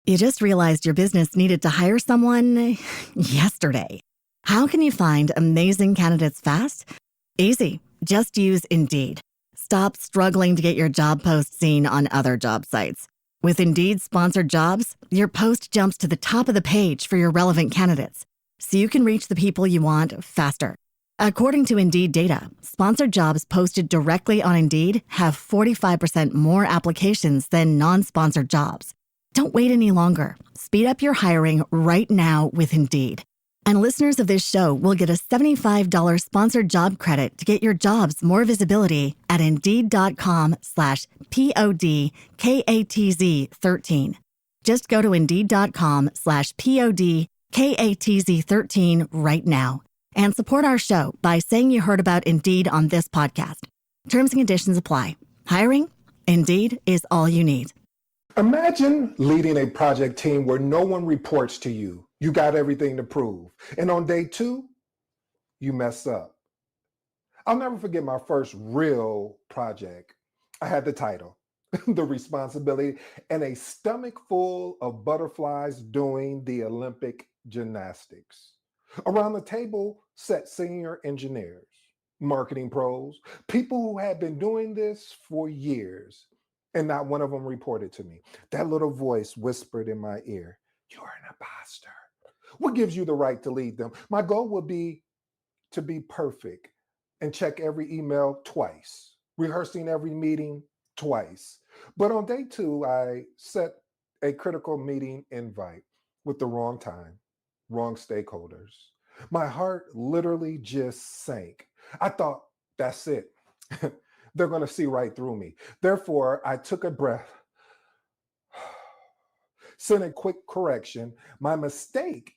You just realized your business needed to hire someone yesterday. How can you find amazing candidates fast? Easy. Just use Indeed. Stop struggling to get your job post seen on other job sites. With Indeed sponsored jobs, your post jumps to the top of the page for your relevant candidates, so you can reach the people you want faster. According to Indeed data, sponsored jobs posted directly on Indeed have 45% more applications than non-sponsored jobs. Don't wait any longer. Speed up your hiring right now with Indeed. And listeners of this show will get a $75 sponsored job credit to get your jobs more visibility at Indeed.com/PODKATZ13. Just go to Indeed.com/PODKATZ13 right now and support our show by saying you heard about Indeed on this podcast. Terms and conditions apply. Hiring? Indeed is all you need. Imagine leading a project team where no one reports to you. You got everything to prove. And on day 2, you mess up. I'll never forget my first real project. I had the title, the responsibility, and a stomach full of butterflies doing the Olympic gymnastics. Around the table sat senior engineers, marketing pros, people who had been doing this for years. And not one of them reported to me. That little voice whispered in my ear, "You're an imposter." What gives you the right to lead them? My goal would be to be perfect and check every email twice, rehearsing every meeting twice. But on day 2, I set a critical meeting invite with the wrong time, wrong stakeholders. My heart literally just sank. I thought, that's it. They're going to see right through me. Therefore, I took a breath, sent a quick correction. My mistake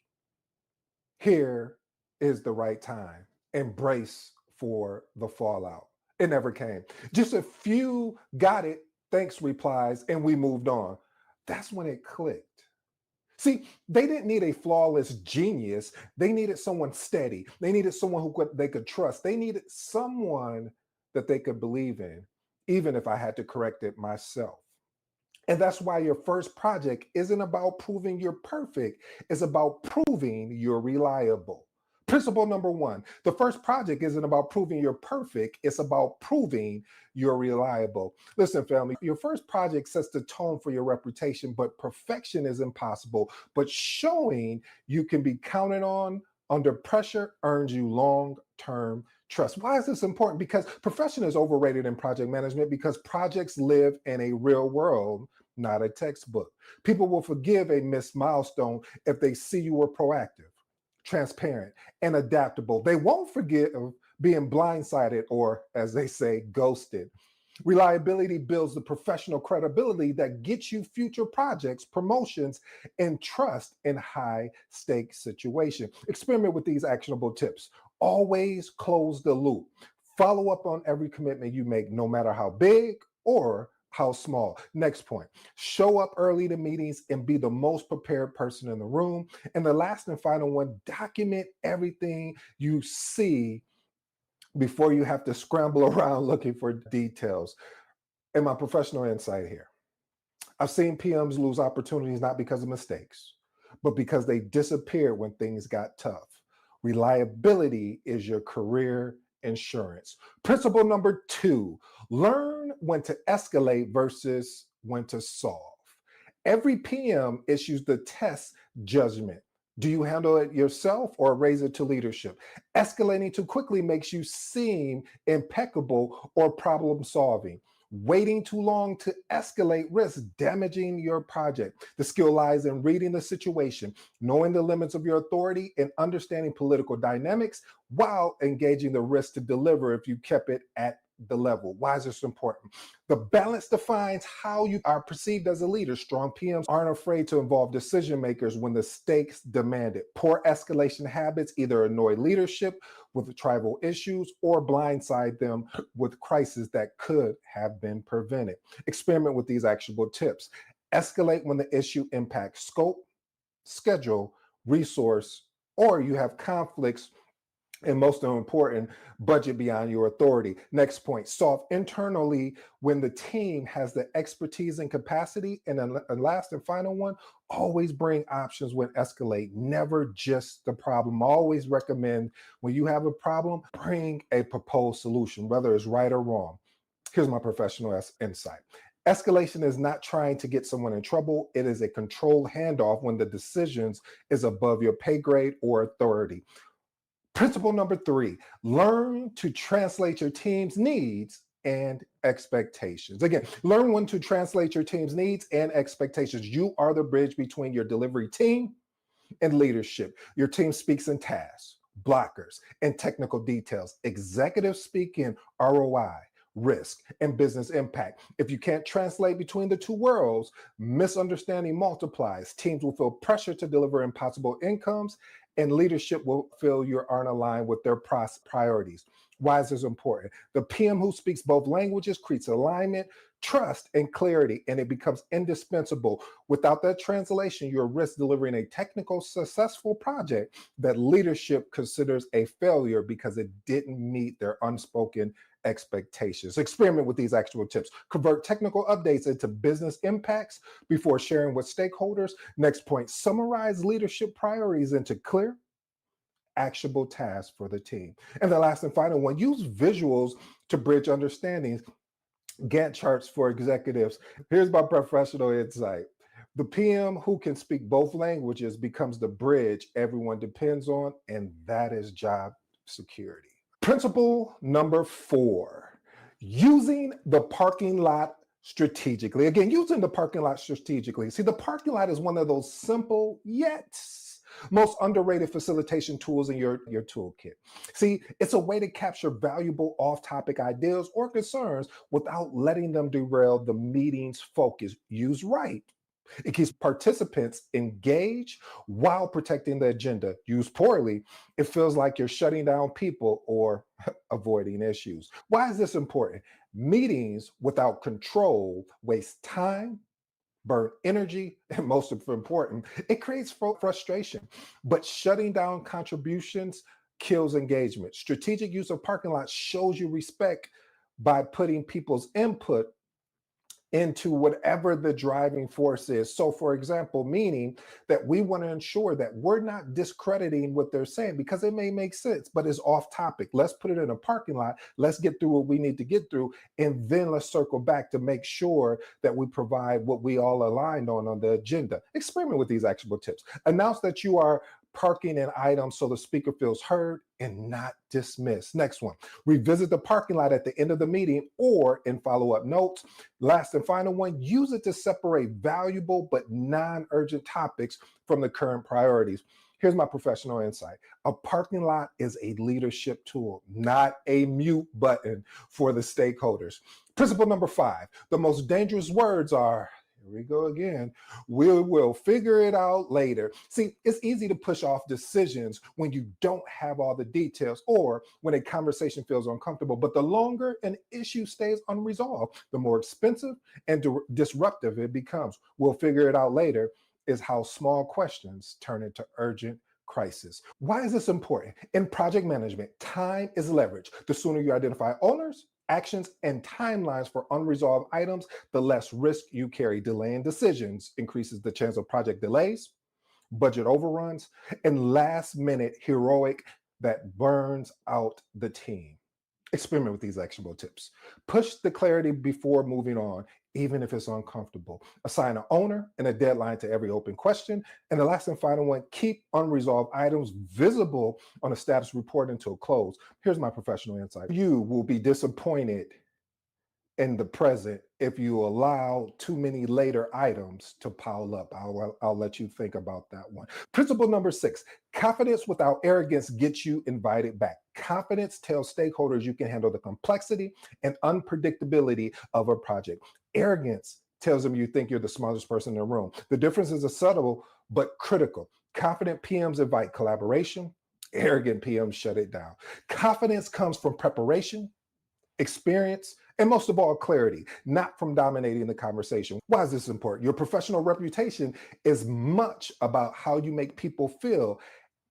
here is the right time. Embrace for the fallout. It never came. Just a few got it, thanks replies, and we moved on. That's when it clicked. See, they didn't need a flawless genius. They needed someone steady. They needed someone they could trust. They needed someone that they could believe in, even if I had to correct it myself. And that's why your first project isn't about proving you're perfect. It's about proving you're reliable. Principle number 1, the first project isn't about proving you're perfect. It's about proving you're reliable. Listen, family, your first project sets the tone for your reputation, but perfection is impossible. But showing you can be counted on under pressure earns you long-term trust. Why is this important? Because perfection is overrated in project management because projects live in a real world, not a textbook. People will forgive a missed milestone if they see you were proactive, transparent, and adaptable. They won't forget being blindsided or, as they say, ghosted. Reliability builds the professional credibility that gets you future projects, promotions, and trust in high-stakes situations. Experiment with these actionable tips. Always close the loop. Follow up on every commitment you make, no matter how big or how small. Next point, show up early to meetings and be the most prepared person in the room. And the last and final one, document everything you see before you have to scramble around looking for details. And my professional insight here, I've seen PMs lose opportunities not because of mistakes, but because they disappeared when things got tough. Reliability is your career insurance. Principle number 2, learn when to escalate versus when to solve. Every PM issues the test judgment. Do you handle it yourself or raise it to leadership? Escalating too quickly makes you seem impeccable or problem solving. Waiting too long to escalate risks damaging your project. The skill lies in reading the situation, knowing the limits of your authority, and understanding political dynamics while engaging the risk to deliver if you kept it at the level. Why is this important? The balance defines how you are perceived as a leader. Strong PMs aren't afraid to involve decision makers when the stakes demand it. Poor escalation habits either annoy leadership with tribal issues or blindside them with crises that could have been prevented. Experiment with these actionable tips. Escalate when the issue impacts scope, schedule, resource, or you have conflicts And most important, budget beyond your authority. Next point, solve internally when the team has the expertise and capacity. And then last and final one, always bring options when escalate, never just the problem. Always recommend when you have a problem, bring a proposed solution, whether it's right or wrong. Here's my professional insight. Escalation is not trying to get someone in trouble. It is a controlled handoff when the decisions is above your pay grade or authority. Principle number 3, learn to translate your team's needs and expectations. Again, learn when to translate your team's needs and expectations. You are the bridge between your delivery team and leadership. Your team speaks in tasks, blockers, and technical details. Executives speak in ROI, risk, and business impact. If you can't translate between the two worlds, misunderstanding multiplies. Teams will feel pressure to deliver impossible incomes, and leadership will feel you aren't aligned with their priorities. Why is this important? The PM who speaks both languages creates alignment, trust, and clarity, and it becomes indispensable. Without that translation, you risk delivering a technical, successful project that leadership considers a failure because it didn't meet their unspoken expectations. Experiment with these actual tips. Convert technical updates into business impacts before sharing with stakeholders. Next point, summarize leadership priorities into clear, actionable tasks for the team. And the last and final one, use visuals to bridge understandings. Gantt charts for executives. Here's my professional insight. The PM who can speak both languages becomes the bridge everyone depends on, and that is job security. Principle number 4, using the parking lot strategically. Again, using the parking lot strategically. See, the parking lot is one of those simple yet most underrated facilitation tools in your toolkit. See, it's a way to capture valuable off-topic ideas or concerns without letting them derail the meeting's focus. Used right, it keeps participants engaged while protecting the agenda. Used poorly, it feels like you're shutting down people or avoiding issues. Why is this important? Meetings without control waste time, burn energy, and most important, it creates frustration. But shutting down contributions kills engagement. Strategic use of parking lots shows you respect by putting people's input into whatever the driving force is. So, for example, meaning that we want to ensure that we're not discrediting what they're saying because it may make sense, but it's off topic. Let's put it in a parking lot. Let's get through what we need to get through. And then let's circle back to make sure that we provide what we all aligned on the agenda. Experiment with these actionable tips. Announce that you are parking an item so the speaker feels heard and not dismissed. Next one, revisit the parking lot at the end of the meeting or in follow-up notes. Last and final one, use it to separate valuable but non-urgent topics from the current priorities. Here's my professional insight. A parking lot is a leadership tool, not a mute button for the stakeholders. Principle number 5, the most dangerous words are, here we go again, we'll figure it out later. See, it's easy to push off decisions when you don't have all the details or when a conversation feels uncomfortable. But the longer an issue stays unresolved, the more expensive and disruptive it becomes. We'll figure it out later is how small questions turn into urgent crisis. Why is this important? In project management, time is leverage. The sooner you identify owners, actions, and timelines for unresolved items, the less risk you carry. Delaying decisions increases the chance of project delays, budget overruns, and last-minute heroic that burns out the team. Experiment with these actionable tips. Push the clarity before moving on, even if it's uncomfortable. Assign an owner and a deadline to every open question. And the last and final one, keep unresolved items visible on a status report until close. Here's my professional insight. You will be disappointed in the present if you allow too many later items to pile up. I'll let you think about that one. Principle number 6, confidence without arrogance gets you invited back. Confidence tells stakeholders you can handle the complexity and unpredictability of a project. Arrogance tells them you think you're the smartest person in the room. The difference is subtle but critical. Confident PMs invite collaboration. Arrogant PMs shut it down. Confidence comes from preparation, experience, and most of all, clarity, not from dominating the conversation. Why is this important? Your professional reputation is much about how you make people feel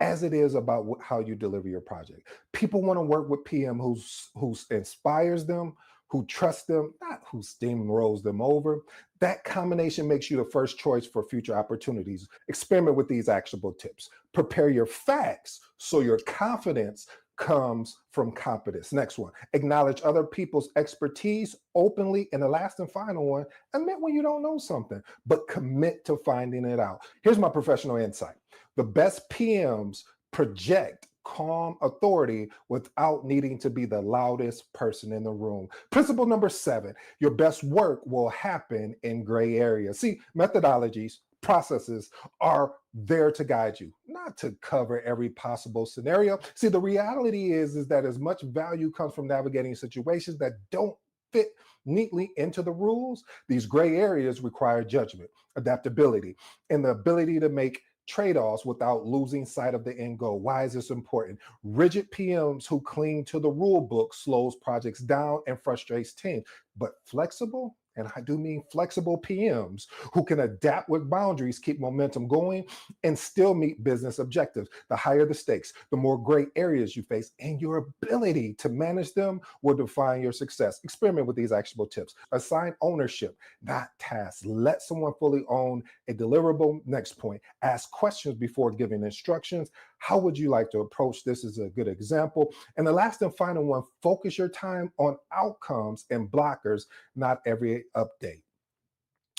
as it is about how you deliver your project. People want to work with PM who inspires them, who trusts them, not who steamrolls them over. That combination makes you the first choice for future opportunities. Experiment with these actionable tips. Prepare your facts so your confidence comes from competence. Next one, acknowledge other people's expertise openly. And the last and final one, admit when you don't know something, but commit to finding it out. Here's my professional insight. The best PMs project calm authority without needing to be the loudest person in the room. Principle number 7, your best work will happen in gray areas. See, methodologies, processes are there to guide you, not to cover every possible scenario. See, the reality is that as much value comes from navigating situations that don't fit neatly into the rules, these gray areas require judgment, adaptability, and the ability to make trade-offs without losing sight of the end goal. Why is this important? Rigid PMs who cling to the rule book slows projects down and frustrates teams, but flexible, and I do mean flexible PMs who can adapt with boundaries, keep momentum going, and still meet business objectives. The higher the stakes, the more gray areas you face, and your ability to manage them will define your success. Experiment with these actionable tips. Assign ownership, not tasks. Let someone fully own a deliverable. Next point, ask questions before giving instructions. How would you like to approach this? Is a good example. And the last and final one, focus your time on outcomes and blockers, not every update.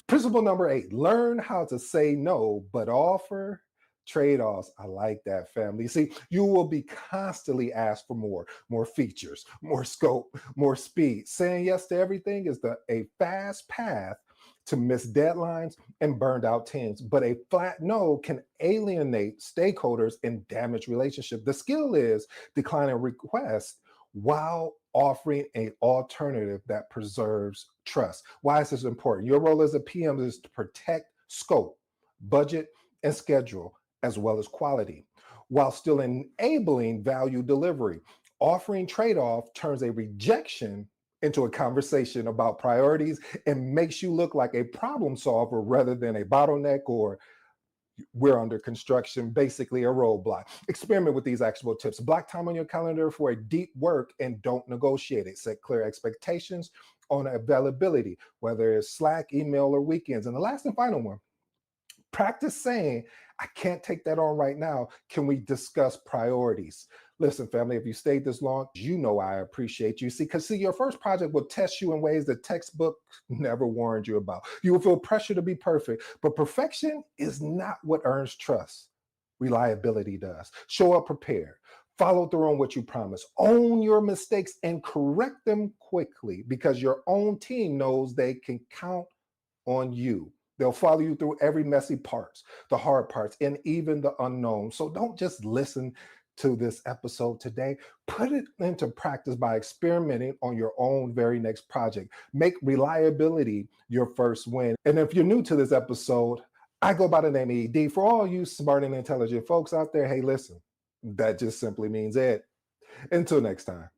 Principle number 8, learn how to say no, but offer trade-offs. I like that, family. See, you will be constantly asked for more features, more scope, more speed. Saying yes to everything is a fast path to miss deadlines and burned out teams. But a flat no can alienate stakeholders and damage relationships. The skill is declining requests while offering an alternative that preserves trust. Why is this important? Your role as a PM is to protect scope, budget, and schedule, as well as quality, while still enabling value delivery. Offering trade-off turns a rejection into a conversation about priorities and makes you look like a problem solver rather than a bottleneck or we're under construction, basically a roadblock. Experiment with these actionable tips. Block time on your calendar for a deep work and don't negotiate it. Set clear expectations on availability, whether it's Slack, email, or weekends. And the last and final one, practice saying, I can't take that on right now. Can we discuss priorities? Listen, family, if you stayed this long, you know I appreciate you. Because your first project will test you in ways the textbook never warned you about. You will feel pressure to be perfect, but perfection is not what earns trust. Reliability does. Show up prepared. Follow through on what you promise. Own your mistakes and correct them quickly because your own team knows they can count on you. They'll follow you through every messy parts, the hard parts, and even the unknown. So don't just listen to this episode today. Put it into practice by experimenting on your own very next project. Make reliability your first win. And if you're new to this episode, I go by the name of ED. For all you smart and intelligent folks out there, hey, listen, that just simply means it. Until next time.